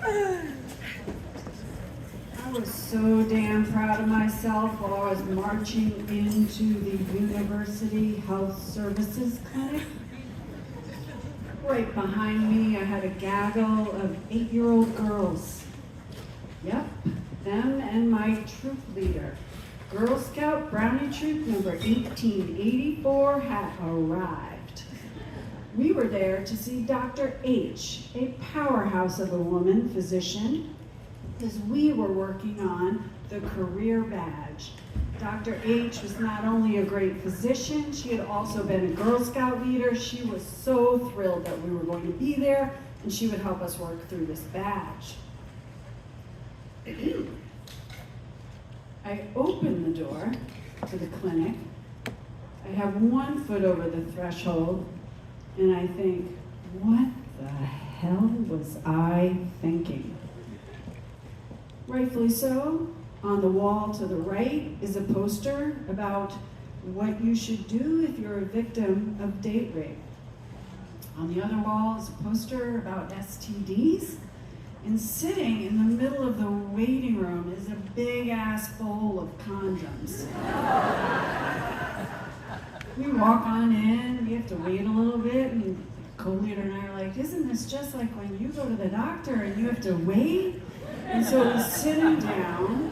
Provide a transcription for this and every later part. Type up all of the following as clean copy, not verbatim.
I was so damn proud of myself while I was marching into the University Health Services Clinic. Right behind me, I had a gaggle of 8-year-old girls. Yep, them and my troop leader. Girl Scout Brownie Troop number 1884 had arrived. We were there to see Dr. H, a powerhouse of a woman physician, because we were working on the career badge. Dr. H was not only a great physician, she had also been a Girl Scout leader. She was so thrilled that we were going to be there and she would help us work through this badge. I open the door to the clinic. I have one foot over the threshold and I think, what the hell was I thinking? Rightfully so. On the wall to the right is a poster about what you should do if you're a victim of date rape. On the other wall is a poster about STDs. And sitting in the middle of the waiting room is a big ass bowl of condoms. We walk on in, we have to wait a little bit, and the co-leader and I are like, isn't this just like when you go to the doctor and you have to wait? And so we're sitting down,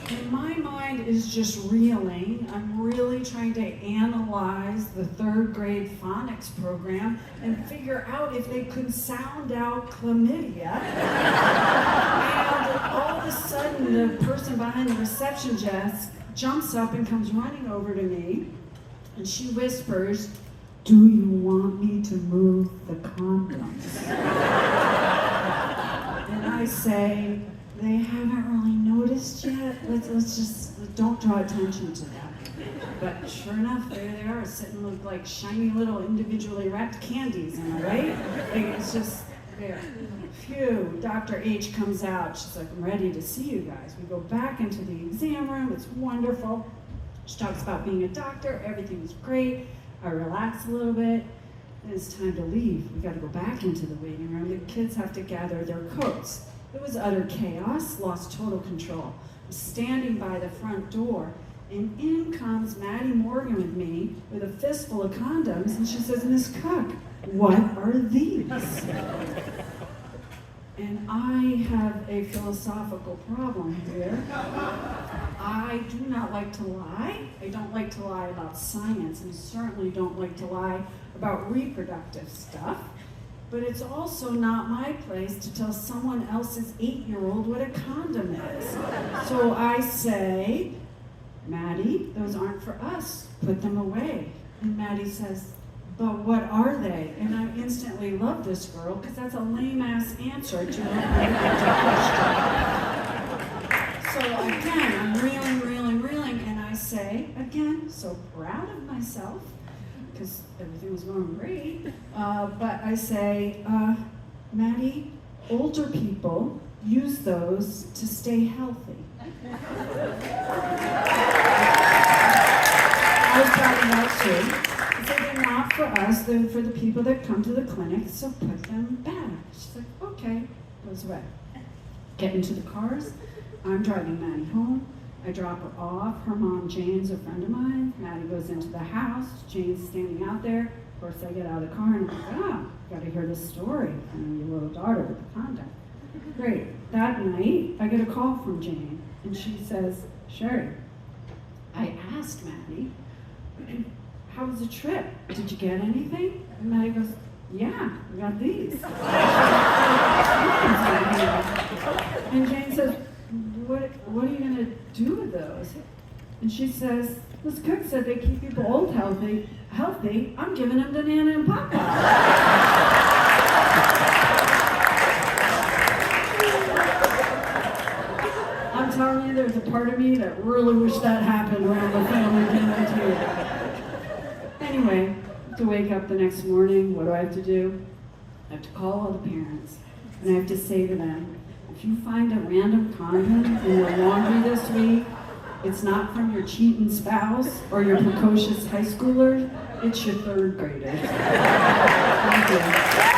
and my mind is just reeling. I'm really trying to analyze the 3rd grade phonics program and figure out if they could sound out chlamydia. And all of a sudden, the person behind the reception desk jumps up and comes running over to me, and she whispers, "Do you want me to move the condoms?" And I say, "They haven't really noticed yet. Let's just don't draw attention to that." But sure enough, there they are, sitting with like shiny little individually wrapped candies, am I right? Like, it's just there. Phew, Dr. H comes out. She's like, "I'm ready to see you guys." We go back into the exam room. It's wonderful. She talks about being a doctor. Everything was great. I relax a little bit. Then it's time to leave. We got to go back into the waiting room. The kids have to gather their coats. It was utter chaos, lost total control. I'm standing by the front door, and in comes Maddie Morgan with me with a fistful of condoms, and she says, "Miss Cook, what are these?" And I have a philosophical problem here. I do not like to lie. I don't like to lie about science, and certainly don't like to lie about reproductive stuff. But it's also not my place to tell someone else's 8-year-old what a condom is. So I say, "Maddie, those aren't for us. Put them away." And Maddie says, "But what are they?" And I instantly love this girl because that's a lame-ass answer to a question. So again, I'm reeling, and I say, again, so proud of myself, because everything was going great, but I say, "Maddie, older people use those to stay healthy." I was proud of that too. I said, "They're not for us, they're for the people that come to the clinic, so put them back." She's like, "Okay," goes away. Get into the cars. I'm driving Maddie home. I drop her off. Her mom, Jane's a friend of mine. Maddie goes into the house. Jane's standing out there. Of course, I get out of the car and I'm like, got to hear this story from your little daughter with the condom. Great. That night, I get a call from Jane, and she says, "Sherry, I asked Maddie, how was the trip? Did you get anything?" And Maddie goes, "Yeah, we got these." And Jane says, what are you going to do with those?" And she says, "Miss Cook said they keep people old healthy. I'm giving them to Nana and Papa." I'm telling you, there's a part of me that really wish that happened around the family dinner too. Anyway, I have to wake up the next morning. What do I have to do? I have to call all the parents, and I have to say to them, if you find a random condom in your laundry this week, it's not from your cheating spouse or your precocious high schooler, it's your 3rd grader. Thank you.